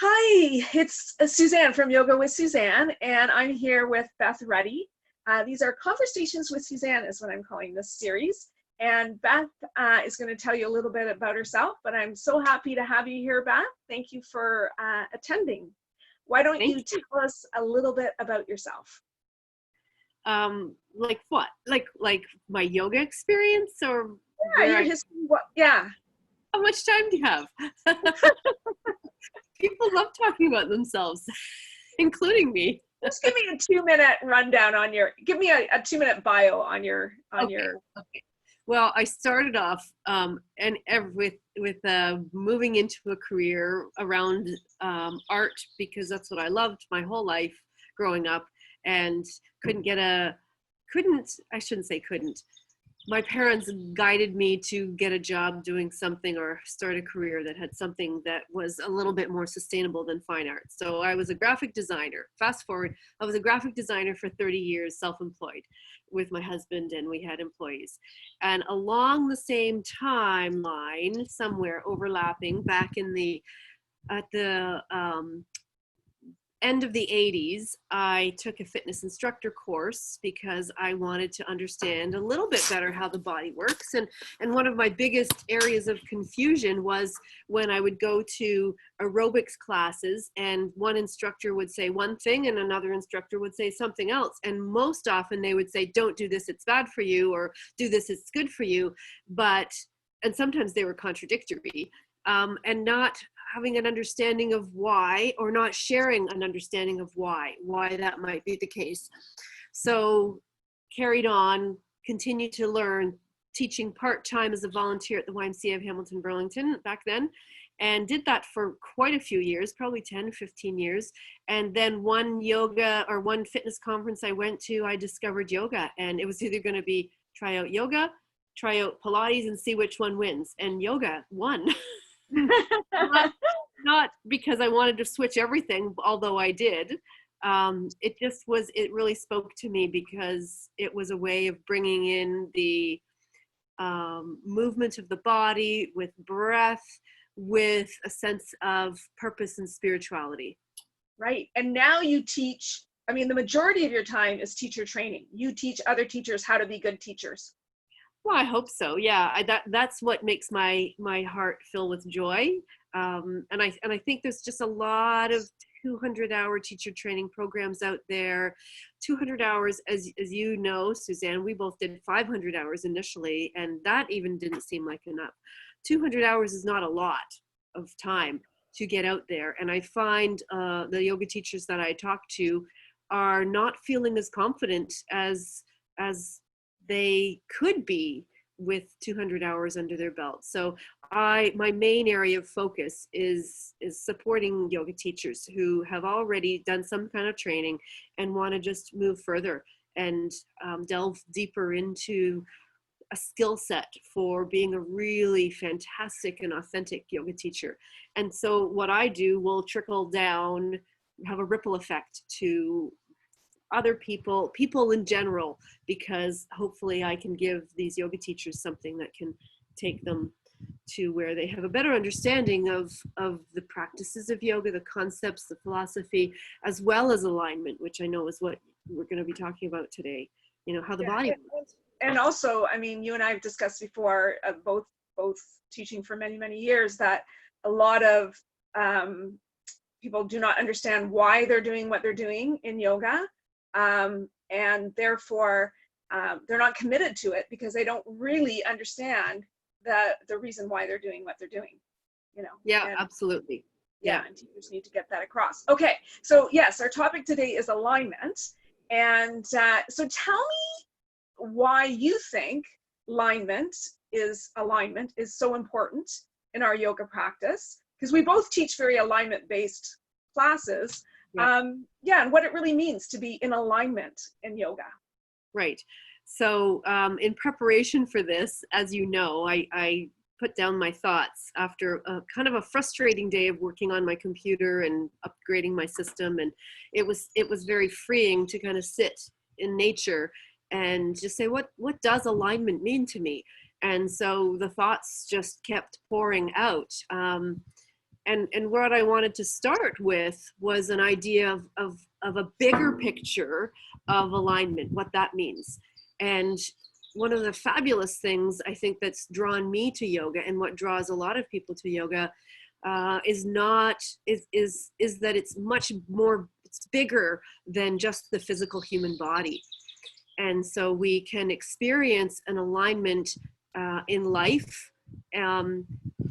Hi, it's Suzanne from Yoga with Suzanne, and I'm here with Beth Rutty. These are Conversations with Suzanne is what I'm calling this series. And Beth is going to tell you a little bit about herself, but I'm so happy to have you here, Beth. Thank you for attending. Why don't you tell us a little bit about yourself? Like what? Like my yoga experience, or Yeah, your history. Yeah. How much time do you have? People love talking about themselves, including me. Just give me a 2-minute rundown on give me a 2-minute bio on your. Okay. Well, I started off with moving into a career around art, because that's what I loved my whole life growing up, and I shouldn't say couldn't. My parents guided me to get a job doing something or start a career that had something that was a little bit more sustainable than fine art. So I was a graphic designer. Fast forward, I was a graphic designer for 30 years, self-employed with my husband, and we had employees. And along the same timeline, somewhere overlapping back at the end of the 80s, I took a fitness instructor course because I wanted to understand a little bit better how the body works. And one of my biggest areas of confusion was when I would go to aerobics classes and one instructor would say one thing and another instructor would say something else. And most often they would say, don't do this, it's bad for you, or do this, it's good for you. And sometimes they were contradictory. And not having an understanding of why, or not sharing an understanding of why that might be the case. So carried on, continued to learn, teaching part-time as a volunteer at the YMCA of Hamilton Burlington back then, and did that for quite a few years, probably 10, 15 years. And then one fitness conference I went to, I discovered yoga, and it was either going to be try out yoga, try out Pilates, and see which one wins. And yoga won. Not because I wanted to switch everything, although I did. It really spoke to me because it was a way of bringing in the movement of the body with breath, with a sense of purpose and spirituality. Right. And now you teach, the majority of your time is teacher training. You teach other teachers how to be good teachers. Well, I hope so. Yeah, that's what makes my heart fill with joy. And I think there's just a lot of 200-hour teacher training programs out there. 200 hours, as you know, Suzanne, we both did 500 hours initially, and that even didn't seem like enough. 200 hours is not a lot of time to get out there. And I find the yoga teachers that I talk to are not feeling as confident as they could be with 200 hours under their belt. So my main area of focus is supporting yoga teachers who have already done some kind of training and want to just move further and delve deeper into a skill set for being a really fantastic and authentic yoga teacher. And so what I do will trickle down, have a ripple effect to other people in general, because hopefully I can give these yoga teachers something that can take them to where they have a better understanding of the practices of yoga, the concepts, the philosophy, as well as alignment, which I know is what we're going to be talking about today, how the body works. And also, you and I have discussed before, both teaching for many, many years, that a lot of people do not understand why they're doing what they're doing in yoga. And therefore, they're not committed to it because they don't really understand the reason why they're doing what they're doing, Yeah, absolutely. Yeah, and teachers need to get that across. Okay, so yes, our topic today is alignment. And so tell me why you think alignment is so important in our yoga practice, because we both teach very alignment-based classes. And what it really means to be in alignment in yoga. Right. So in preparation for this, as you know, I put down my thoughts after a kind of a frustrating day of working on my computer and upgrading my system. And it was very freeing to kind of sit in nature and just say, what does alignment mean to me? And so the thoughts just kept pouring out. And what I wanted to start with was an idea of a bigger picture of alignment, what that means. And one of the fabulous things I think that's drawn me to yoga, and what draws a lot of people to yoga, is that it's much more, it's bigger than just the physical human body. And so we can experience an alignment in life,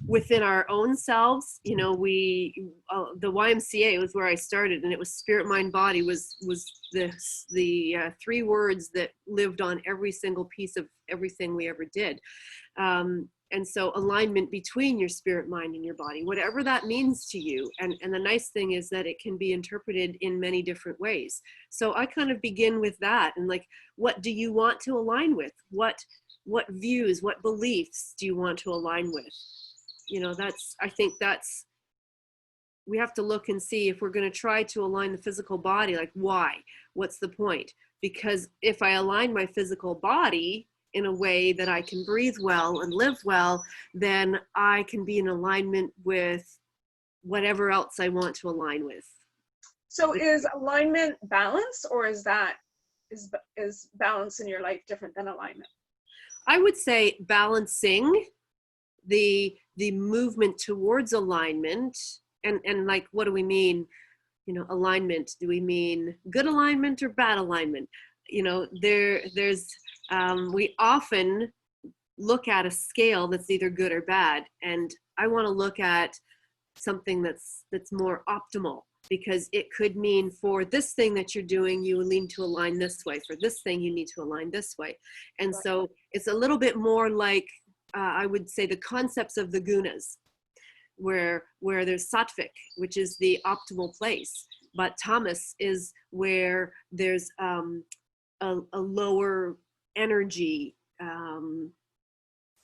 within our own selves. You know, the YMCA was where I started, and it was spirit, mind, body was the 3 words that lived on every single piece of everything we ever did. And so alignment between your spirit, mind, and your body, whatever that means to you. And the nice thing is that it can be interpreted in many different ways. So I kind of begin with that, and like, what do you want to align with? What views, what beliefs do you want to align with? You know, I think we have to look and see, if we're going to try to align the physical body, like, why? What's the point? Because if I align my physical body in a way that I can breathe well and live well, then I can be in alignment with whatever else I want to align with. So is alignment balance, or is balance in your life different than alignment? I would say balancing the movement towards alignment, and like, what do we mean? You know, alignment. Do we mean good alignment or bad alignment? You know, we often look at a scale that's either good or bad, and I want to look at something that's more optimal, because it could mean, for this thing that you're doing, you need to align this way. For this thing, you need to align this way. And Right. so it's a little bit more like, I would say, the concepts of the gunas, where there's sattvic, which is the optimal place, but tamas is where there's a lower energy,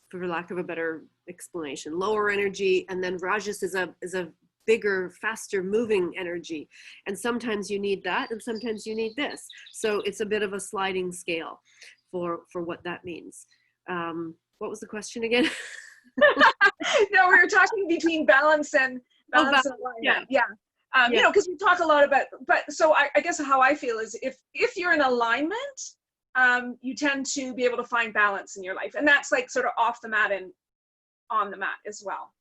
for lack of a better explanation, lower energy, and then rajas is a bigger, faster moving energy. And sometimes you need that, and sometimes you need this. So it's a bit of a sliding scale for what that means. What was the question again? No, we were talking between balance and alignment. Yeah. You know, because we talk a lot about, but so I guess how I feel is, if you're in alignment, you tend to be able to find balance in your life. And that's like sort of off the mat and on the mat as well.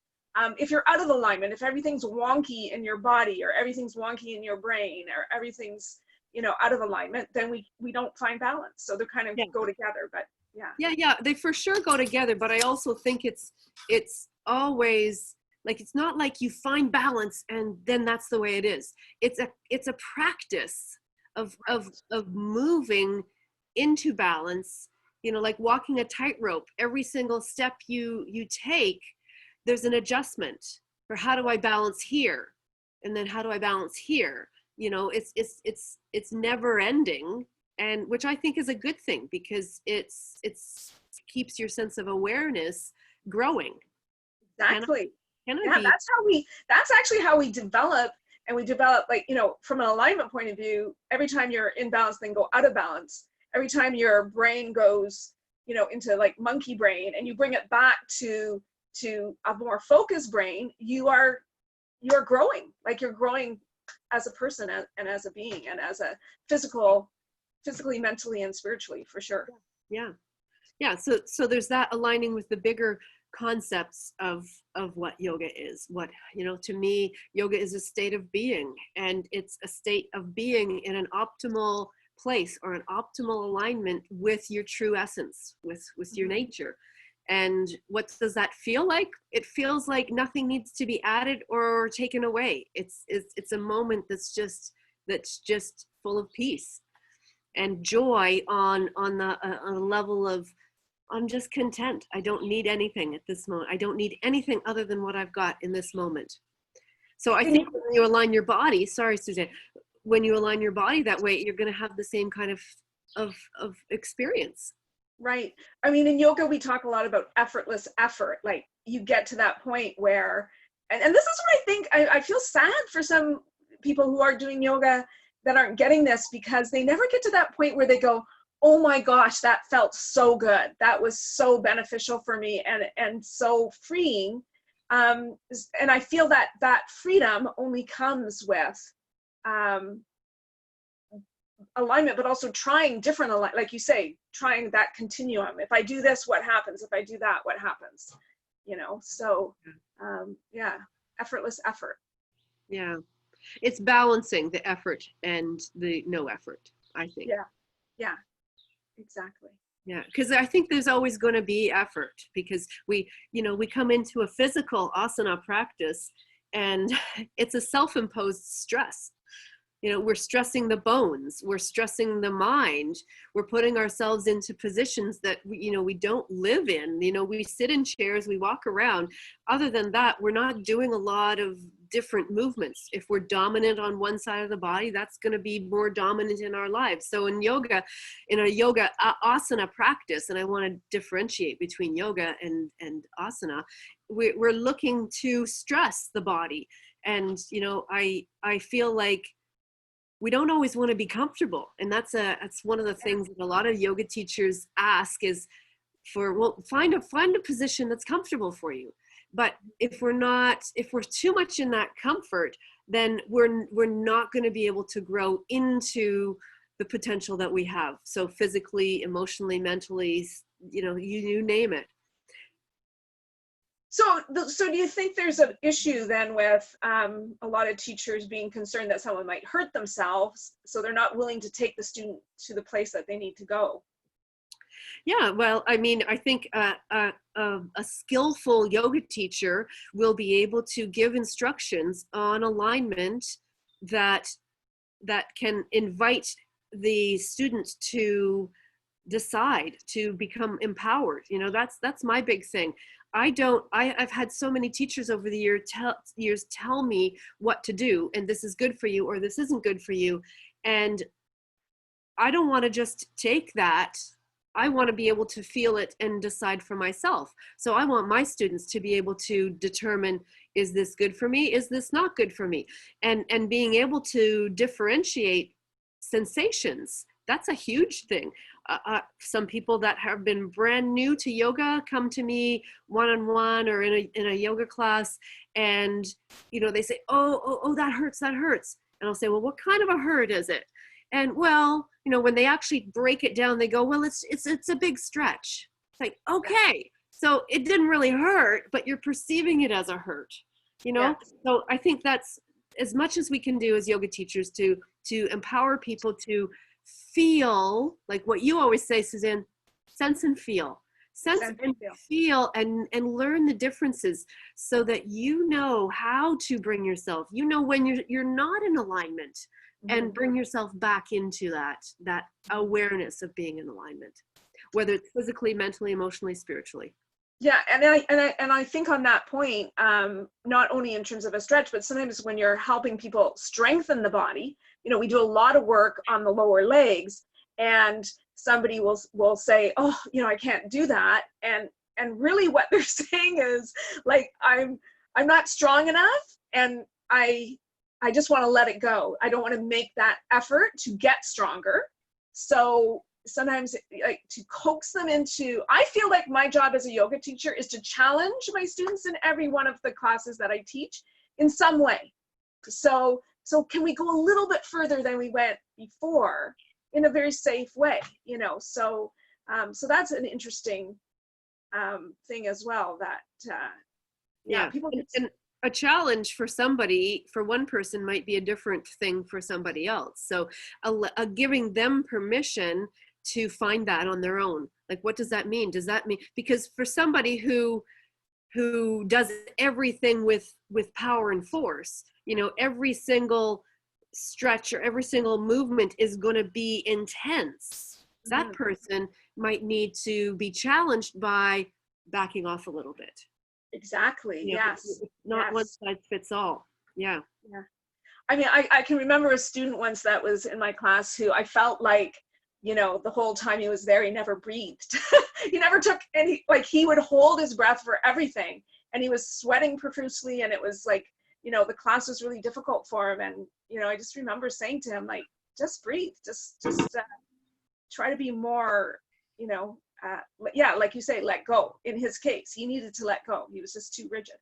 If you're out of alignment, if everything's wonky in your body, or everything's wonky in your brain, or everything's, you know, out of alignment, then we don't find balance. So they kind of go together, but yeah, they for sure go together. But I also think it's always like, it's not like you find balance and then that's the way it is. It's a practice of moving into balance. You know, like walking a tightrope. Every single step you take, there's an adjustment for, how do I balance here, and then how do I balance here. You know, it's never ending, and which I think is a good thing, because it's keeps your sense of awareness growing. Exactly. That's actually how we develop. And we develop, like, you know, from an alignment point of view, every time you're in balance, then go out of balance. Every time your brain goes, you know, into like monkey brain, and you bring it back to a more focused brain, you are growing. Like, you're growing as a person, and as a being, and as a physically, mentally, and spiritually, for sure. Yeah. So there's that aligning with the bigger concepts of what yoga is. What, you know, to me, yoga is a state of being, and it's a state of being in an optimal place, or an optimal alignment with your true essence, with your nature. And what does that feel like? It feels like nothing needs to be added or taken away. It's a moment that's just full of peace and joy on a level of, I'm just content. I don't need anything at this moment. I don't need anything other than what I've got in this moment. So I think when you align your body, sorry, Susanne, when you align your body that way, you're going to have the same kind of experience. Right. I mean, in yoga, we talk a lot about effortless effort. Like, you get to that point where, and this is what I think, I feel sad for some people who are doing yoga that aren't getting this, because they never get to that point where they go, oh my gosh, that felt so good. That was so beneficial for me, and so freeing. And I feel that that freedom only comes with alignment, but also trying different, like you say, trying that continuum. If I do this, what happens? If I do that, what happens? You know, so yeah, effortless effort. Yeah. It's balancing the effort and the no effort, I think. Yeah, yeah, exactly. Yeah, because I think there's always going to be effort, because we come into a physical asana practice, and it's a self-imposed stress. We're stressing the bones, we're stressing the mind, we're putting ourselves into positions that we don't live in. We sit in chairs, we walk around. Other than that, we're not doing a lot of different movements. If we're dominant on one side of the body, that's going to be more dominant in our lives. So in a yoga asana practice, and I want to differentiate between yoga and asana, we're looking to stress the body. And I feel like we don't always want to be comfortable. And that's one of the things that a lot of yoga teachers ask is find a position that's comfortable for you. But if we're too much in that comfort, then we're not going to be able to grow into the potential that we have. So physically, emotionally, mentally, you name it. So do you think there's an issue then with a lot of teachers being concerned that someone might hurt themselves, so they're not willing to take the student to the place that they need to go? Yeah, well, I mean, I think a skillful yoga teacher will be able to give instructions on alignment that can invite the student to decide, to become empowered. That's my big thing. I've had so many teachers over the years tell me what to do, and this is good for you or this isn't good for you. And I don't want to just take that. I want to be able to feel it and decide for myself. So I want my students to be able to determine, is this good for me? Is this not good for me? And being able to differentiate sensations, that's a huge thing. Some people that have been brand new to yoga come to me one-on-one or in a yoga class, and they say, oh, that hurts. And I'll say, well, what kind of a hurt is it? And well, when they actually break it down, they go, well, it's a big stretch. It's like, okay, so it didn't really hurt, but you're perceiving it as a hurt, Yeah. So I think that's as much as we can do as yoga teachers to empower people to feel, like what you always say, Susanne, sense and feel. Sense and feel and learn the differences, so that you know how to bring yourself, when you're not in alignment, and bring yourself back into that awareness of being in alignment, whether it's physically, mentally, emotionally, spiritually. Yeah, and I think on that point, not only in terms of a stretch, but sometimes when you're helping people strengthen the body, we do a lot of work on the lower legs, and somebody will say, oh, I can't do that, and really what they're saying is like, I'm not strong enough, and I just want to let it go. I don't want to make that effort to get stronger. So sometimes, like, to coax them into, I feel like my job as a yoga teacher is to challenge my students in every one of the classes that I teach in some way. So can we go a little bit further than we went before in a very safe way, so that's an interesting thing as well, that people and a challenge for one person might be a different thing for somebody else. So giving them permission to find that on their own. Like, what does that mean? Does that mean, because for somebody who does everything with power and force, every single stretch or every single movement is going to be intense. That person might need to be challenged by backing off a little bit. Exactly. Yes. Not one size fits all. Yeah. Yeah. I mean, I can remember a student once that was in my class who I felt like, the whole time he was there, he never breathed. He never took any, like, he would hold his breath for everything, and he was sweating profusely, and it was like, the class was really difficult for him. And, I just remember saying to him, like, just breathe, just try to be more, like you say, let go. In his case, he needed to let go. He was just too rigid.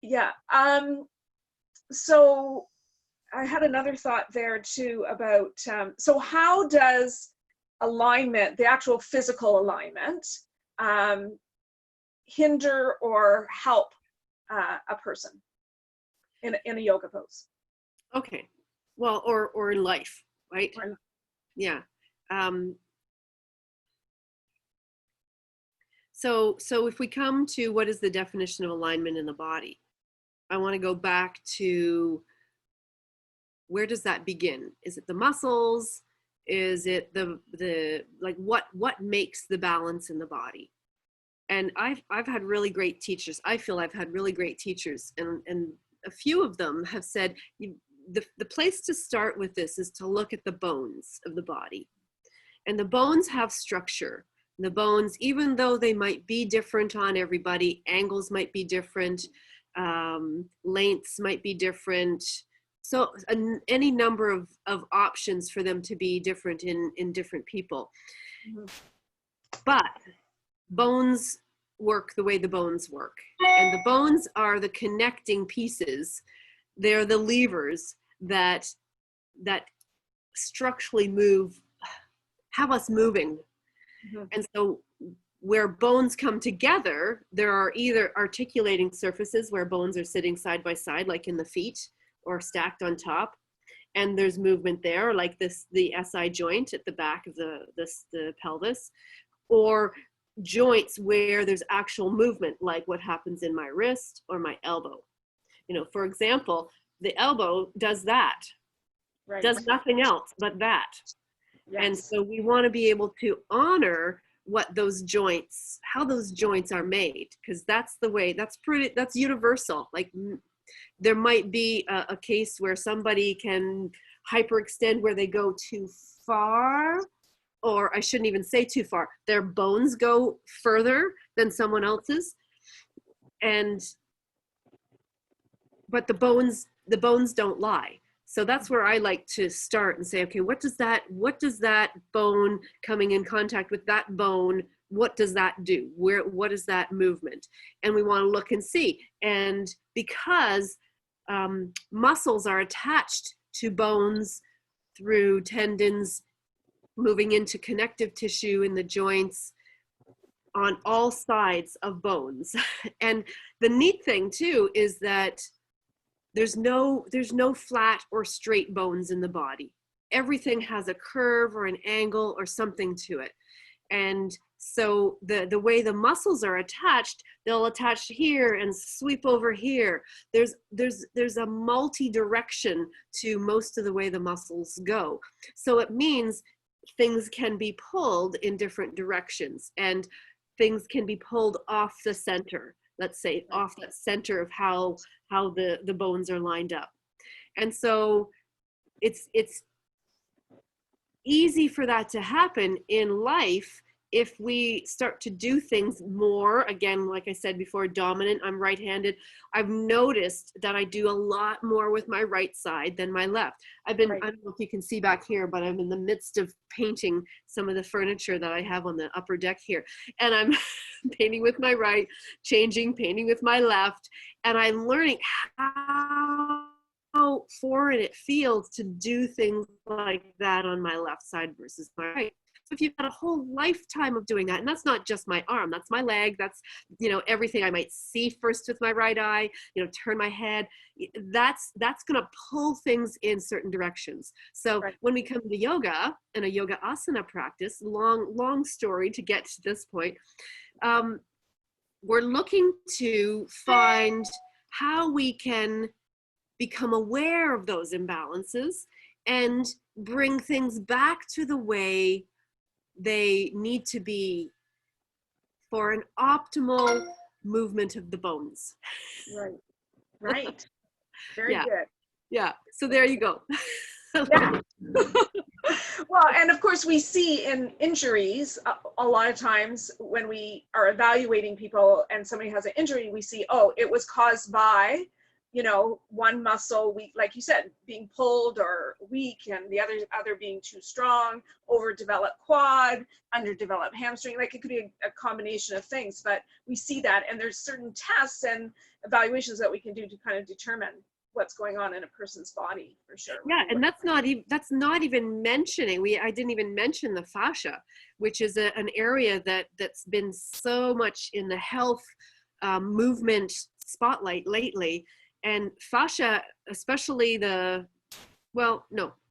Yeah. So I had another thought there too about, so how does alignment, the actual physical alignment, hinder or help a person in a yoga pose? Okay. Well, or in life, right? Or, Yeah. So if we come to what is the definition of alignment in the body, I want to go back to where does that begin? Is it the muscles? Is it the like what makes the balance in the body? And I've had really great teachers. I feel I've had really great teachers, and a few of them have said the place to start with this is to look at the bones of the body. And the bones have structure. The bones, even though they might be different on everybody, angles might be different, lengths might be different. So any number of options for them to be different in different people. mm-hmm. But bones work the way the bones work. And the bones are the connecting pieces. They're the levers that structurally have us moving. Mm-hmm. And so where bones come together, there are either articulating surfaces where bones are sitting side by side, like in the feet or stacked on top. And there's movement there, like the SI joint at the back of the pelvis, or joints where there's actual movement, like what happens in my wrist or my elbow. You know, for example, the elbow does that, Right. does nothing else but that. Yes. And so we want to be able to honor what those joints, how those joints are made, because that's the way, that's universal. Like there might be a case where somebody can hyperextend where they go too far, or I shouldn't even say too far, their bones go further than someone else's. But the bones don't lie. So that's where I like to start and say, okay, what does that bone coming in contact with that bone, what does that do? What is that movement? And we want to look and see. And because muscles are attached to bones through tendons, moving into connective tissue in the joints on all sides of bones. And the neat thing too is that there's no flat or straight bones in the body. Everything has a curve or an angle or something to it. And so the way the muscles are attached, they'll attach here and sweep over here. There's a multi-direction to most of the way the muscles go. So it means things can be pulled in different directions, and things can be pulled off the center, let's say off that center of how the bones are lined up. And so it's easy for that to happen in life if we start to do things more, again, like I said before, dominant, I'm right-handed. I've noticed that I do a lot more with my right side than my left. I don't know if you can see back here, but I'm in the midst of painting some of the furniture that I have on the upper deck here. And I'm painting with my right, painting with my left. And I'm learning how foreign it feels to do things like that on my left side versus my right. So if you've got a whole lifetime of doing that, and that's not just my arm, that's my leg, that's, you know, everything I might see first with my right eye, you know, turn my head, that's going to pull things in certain directions. So when we come to yoga and a yoga asana practice, long story to get to this point, we're looking to find how we can become aware of those imbalances and bring things back to the way they need to be for an optimal movement of the bones. Right. Very good. Yeah. So there you go. Yeah. Well, and of course we see in injuries a lot of times when we are evaluating people and somebody has an injury, we see, oh, it was caused by, you know, one muscle weak, like you said, being pulled or weak, and the other being too strong, overdeveloped quad, underdeveloped hamstring. Like it could be a combination of things, but we see that, and there's certain tests, and evaluations that we can do to kind of determine what's going on in a person's body, for sure. Yeah, and that's not even mentioning, I didn't even mention the fascia, which is an area that's been so much in the health movement spotlight lately. And fascia, especially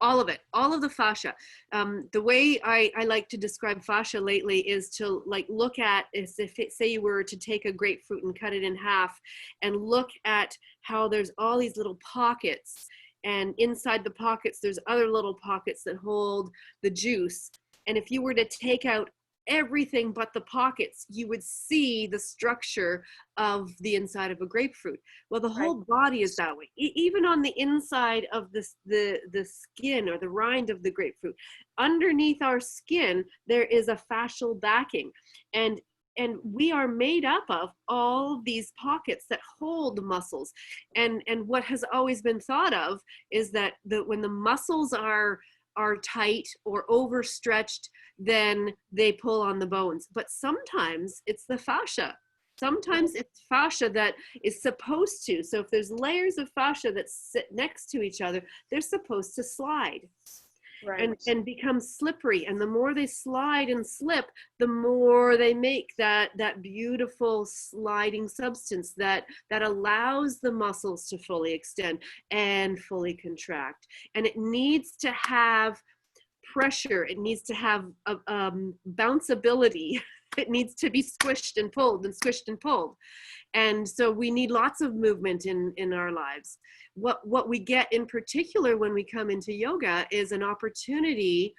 all of it, all of the fascia. The way I like to describe fascia lately is to like look at, as if say you were to take a grapefruit and cut it in half and look at how there's all these little pockets, and inside the pockets there's other little pockets that hold the juice. And if you were to take out everything but the pockets, you would see the structure of the inside of a grapefruit. Well, the whole body is that way. Even on the inside of the skin or the rind of the grapefruit, underneath our skin, there is a fascial backing. And we are made up of all these pockets that hold muscles. And what has always been thought of is that when the muscles are tight or overstretched, then they pull on the bones. But sometimes it's the fascia. Sometimes it's fascia that is supposed to. So if there's layers of fascia that sit next to each other, they're supposed to slide. Right. And become slippery. And the more they slide and slip, the more they make that beautiful sliding substance that allows the muscles to fully extend and fully contract. And it needs to have pressure. It needs to have bounceability. It needs to be squished and pulled and squished and pulled. And so we need lots of movement in our lives. What we get in particular when we come into yoga is an opportunity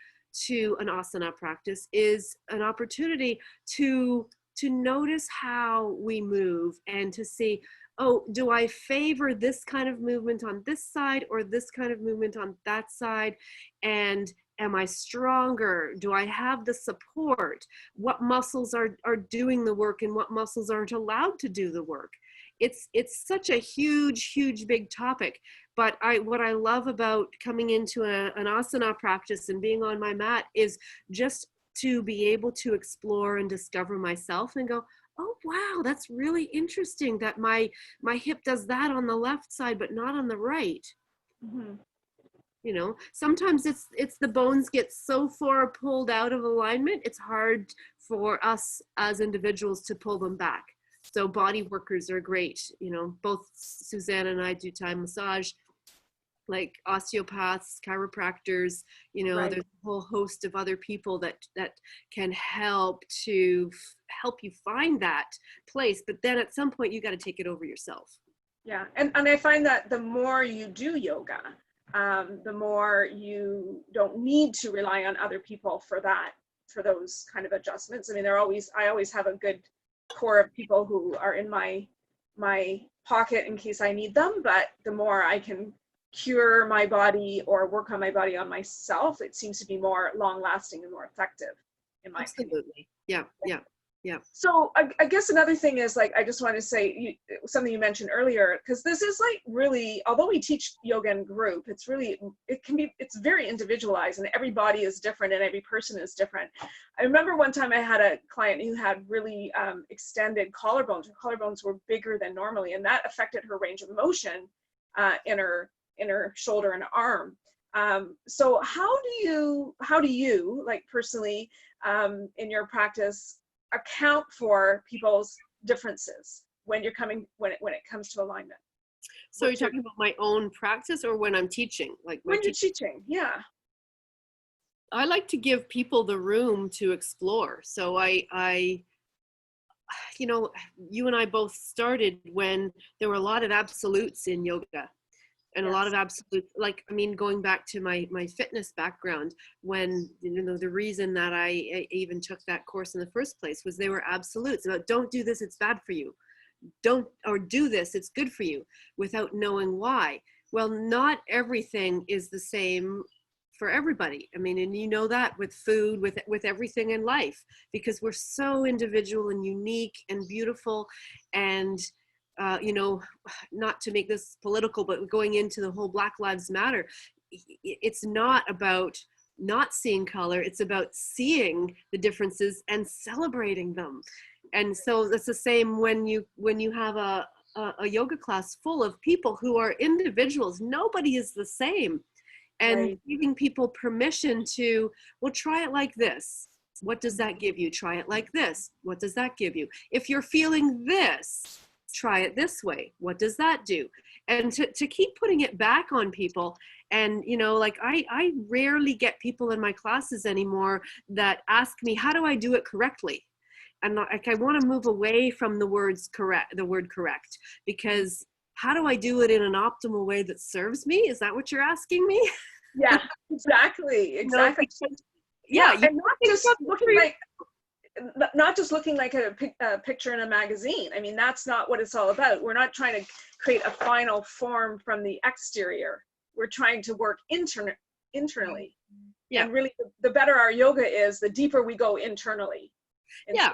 to an asana practice, is an opportunity to notice how we move and to see, oh, do I favor this kind of movement on this side or this kind of movement on that side? And am I stronger? Do I have the support? What muscles are doing the work and what muscles aren't allowed to do the work? It's such a huge big topic. But what I love about coming into an asana practice and being on my mat is just to be able to explore and discover myself and go, oh, wow, that's really interesting that my hip does that on the left side, but not on the right. Mm-hmm. You know, sometimes it's the bones get so far pulled out of alignment, it's hard for us as individuals to pull them back. So body workers are great. You know, both Susanne and I do Thai massage, like osteopaths, chiropractors, you know, there's a whole host of other people that can help you find that place. But then at some point you got to take it over yourself. Yeah. And I find that the more you do yoga, the more you don't need to rely on other people for those kind of adjustments. I mean, I always have a good core of people who are in my pocket in case I need them, but the more I can cure my body or work on my body on myself, it seems to be more long lasting and more effective in my opinion. Yeah. So I guess another thing is, like, I just want to say something you mentioned earlier, because this is like really, although we teach yoga in group, it's very individualized and every body is different and every person is different. I remember one time I had a client who had really extended collarbones. Her collarbones were bigger than normally, and that affected her range of motion in her shoulder and arm. So how do you like personally in your practice account for people's differences when it comes to alignment? So you're talking about my own practice or when I'm teaching? Like when you're teaching, yeah. I like to give people the room to explore. So I you know, you and I both started when there were a lot of absolutes in yoga. And yes. A lot of absolute, like, I mean, going back to my fitness background, when, you know, the reason that I even took that course in the first place was they were absolutes about don't do this, it's bad for you. Or do this, it's good for you, without knowing why. Well, not everything is the same for everybody. I mean, and you know that with food, with everything in life, because we're so individual and unique and beautiful. And you know, not to make this political, but going into the whole Black Lives Matter, it's not about not seeing color, it's about seeing the differences and celebrating them. And so it's the same when you have a a yoga class full of people who are individuals. Nobody is the same. And Right. giving people permission to, well, try it like this. What does that give you? Try it like this. What does that give you? If you're feeling this, try it this way. What does that do? And to keep putting it back on people. And, you know, like I rarely get people in my classes anymore that ask me, how do I do it correctly? And like, I want to move away from the word correct, because how do I do it in an optimal way that serves me? Is that what you're asking me? Yeah, exactly. Exactly. Yeah, and not just looking like a picture in a magazine. I mean, that's not what it's all about. We're not trying to create a final form from the exterior. We're trying to work internally. Yeah. And really, the better our yoga is, the deeper we go internally. Yeah.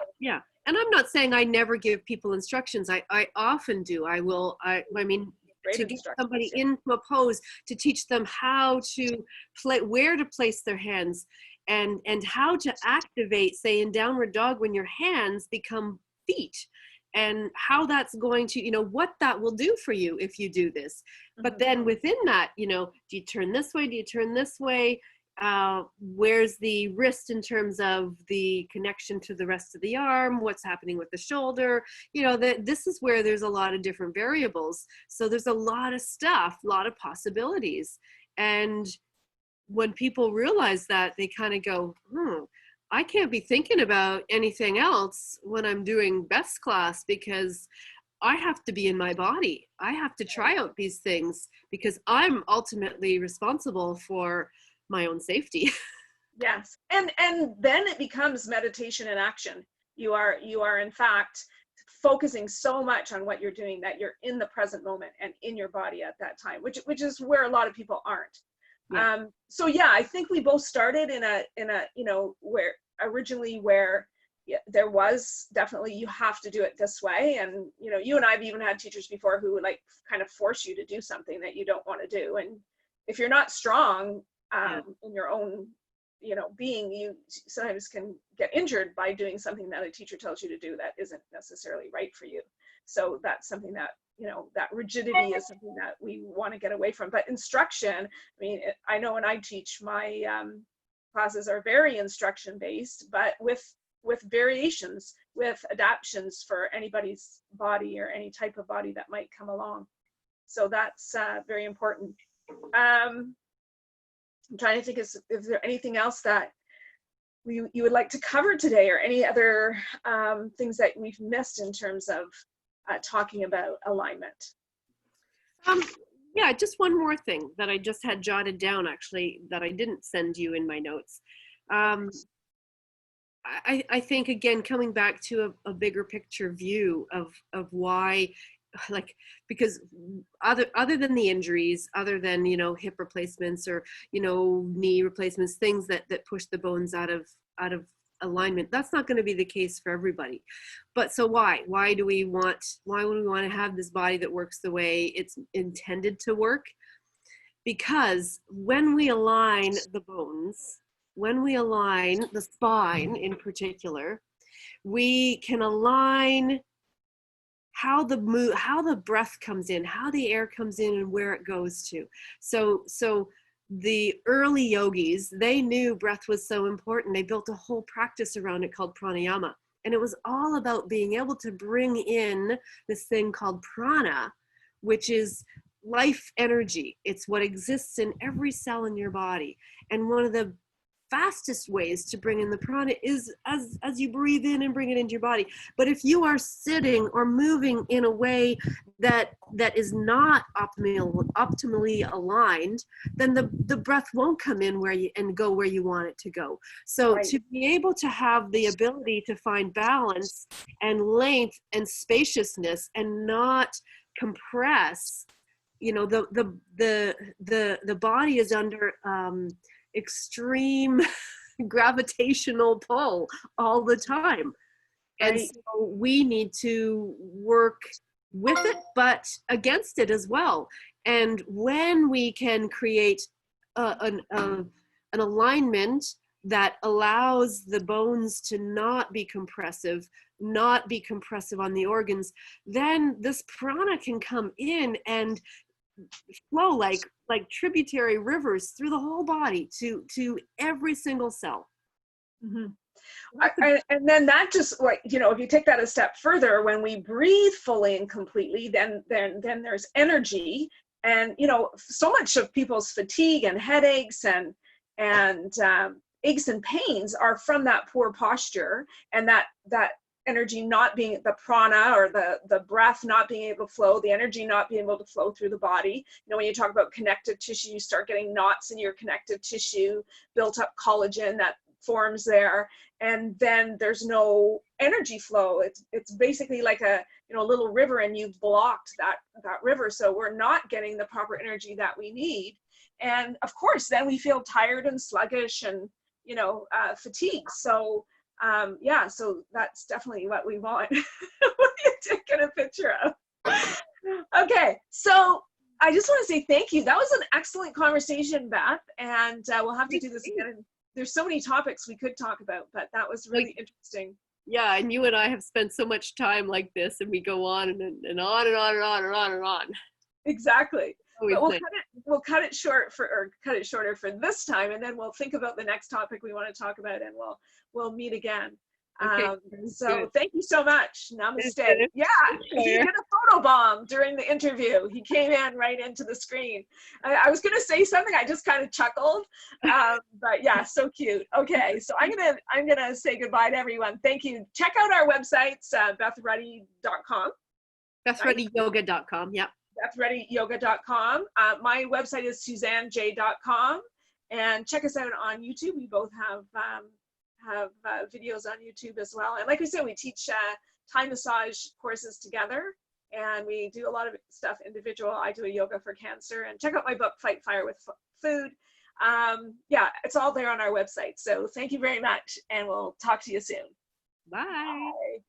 And I'm not saying I never give people instructions. I often do. I mean, Great to get somebody into a pose, to teach them how to where to place their hands, and how to activate, say, in downward dog, when your hands become feet, and how that's going to, you know, what that will do for you if you do this. But then within that, you know, do you turn this way? Do you turn this way? Where's the wrist in terms of the connection to the rest of the arm? What's happening with the shoulder? You know, this is where there's a lot of different variables. So there's a lot of stuff, a lot of possibilities. And when people realize that, they kind of go, I can't be thinking about anything else when I'm doing Beth's class, because I have to be in my body. I have to try out these things because I'm ultimately responsible for my own safety. Yes. And then it becomes meditation in action. You are in fact focusing so much on what you're doing that you're in the present moment and in your body at that time, which is where a lot of people aren't. Yeah. So yeah, I think we both started in a, you know, where originally there was definitely, you have to do it this way. And, you know, you and I've even had teachers before who would like kind of force you to do something that you don't want to do. And if you're not strong in your own, you know, being, you sometimes can get injured by doing something that a teacher tells you to do that isn't necessarily right for you. So that's something that, you know, that rigidity is something that we want to get away from. But instruction, I mean, I know when I teach, my classes are very instruction based, but with variations, with adaptions for anybody's body or any type of body that might come along. So that's very important. I'm trying to think, is there anything else that you would like to cover today, or any other things that we've missed in terms of talking about alignment? Yeah, just one more thing that I just had jotted down, actually, that I didn't send you in my notes. I think, again, coming back to a bigger picture view of why, like, because other than the injuries, other than, you know, hip replacements or, you know, knee replacements, things that push the bones out of alignment, that's not going to be the case for everybody. But so why would we want to have this body that works the way it's intended to work? Because when we align the bones, when we align the spine in particular, we can align how the breath comes in, how the air comes in, and where it goes to. So the early yogis, they knew breath was so important. They built a whole practice around it called pranayama. And it was all about being able to bring in this thing called prana, which is life energy. It's what exists in every cell in your body. And one of the fastest ways to bring in the prana is as you breathe in and bring it into your body. But if you are sitting or moving in a way that is not optimally aligned, then the breath won't come in and go where you want it to go. So right. To be able to have the ability to find balance and length and spaciousness and not compress, you know, the body is under extreme gravitational pull all the time. And right. So we need to work with it, but against it as well. And when we can create an alignment that allows the bones to not be compressive on the organs, then this prana can come in and flow like tributary rivers through the whole body to every single cell. Mm-hmm. And then that just, like, you know, if you take that a step further, when we breathe fully and completely, then there's energy. And, you know, so much of people's fatigue and headaches and aches and pains are from that poor posture, and that energy not being, the prana or the breath not being able to flow, the energy not being able to flow through the body. You know, when you talk about connective tissue, you start getting knots in your connective tissue, built up collagen that forms there, and then there's no energy flow. It's basically like a, you know, little river, and you've blocked that river, so we're not getting the proper energy that we need. And of course then we feel tired and sluggish and, you know, fatigued. So yeah, so that's definitely what we want. What are you taking a picture of? Okay, so I just want to say thank you. That was an excellent conversation, Beth, and we'll have to do this again. There's so many topics we could talk about, but that was really interesting. Yeah, and you and I have spent so much time like this, and we go on and on and on and on and on and on. Exactly. But we'll cut it shorter for this time, and then we'll think about the next topic we want to talk about, and we'll meet again. Okay, so thank you so much. Namaste. Yeah, he did a photo bomb during the interview. He came in right into the screen. I was going to say something, I just kind of chuckled, but yeah, so cute. Okay, so I'm gonna say goodbye to everyone. Thank you. Check out our websites, bethrutty.com. bethruttyyoga.com. Yeah. bethruttyyoga.com. My website is SuzanneJ.com, and check us out on YouTube. We both have videos on YouTube as well. And like we said, we teach Thai massage courses together, and we do a lot of stuff individual. I do a yoga for cancer, and check out my book, Fight Fire with Food. Yeah, it's all there on our website. So thank you very much, and we'll talk to you soon. Bye. Bye.